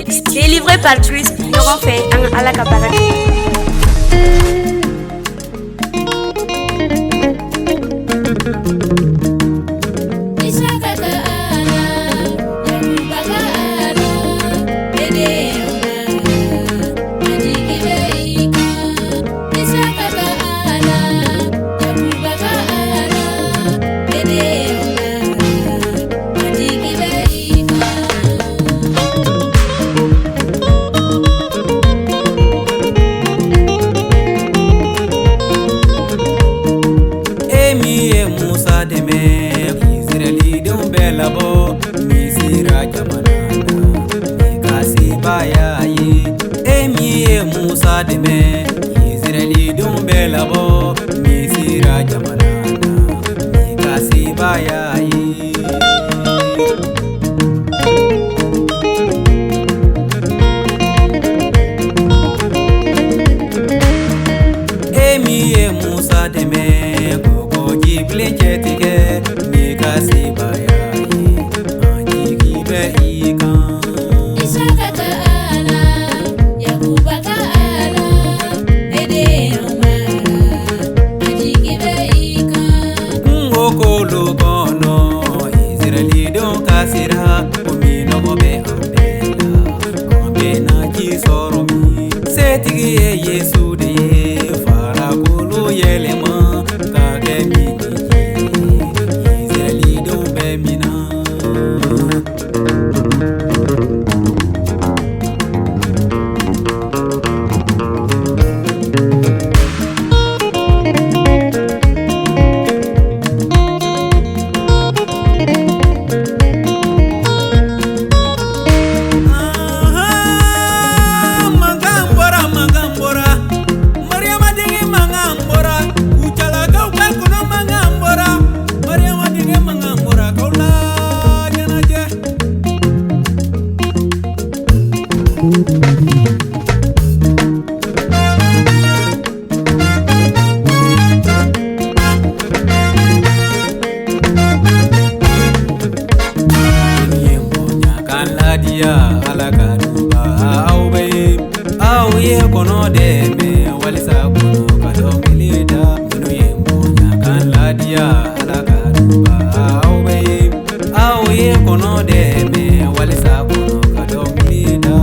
Délivré par Twist, Laurent fait un à la caparade. Musa deme Israeli dum belabo misira jamanana mikasi bayayi Emi Musa deme gogo jible chetige mikasi bayayi anjiki be ikan Kasira umino bobe ambela ambena kisoromi setigi Yesu de fara kulu yelema kage mini Israeli do be mina Dia alakaruba awbe awye kono deme walisa kono kadomilida minu yembo nyakan ladia alakaruba awbe awye kono deme walisa kono kadomilida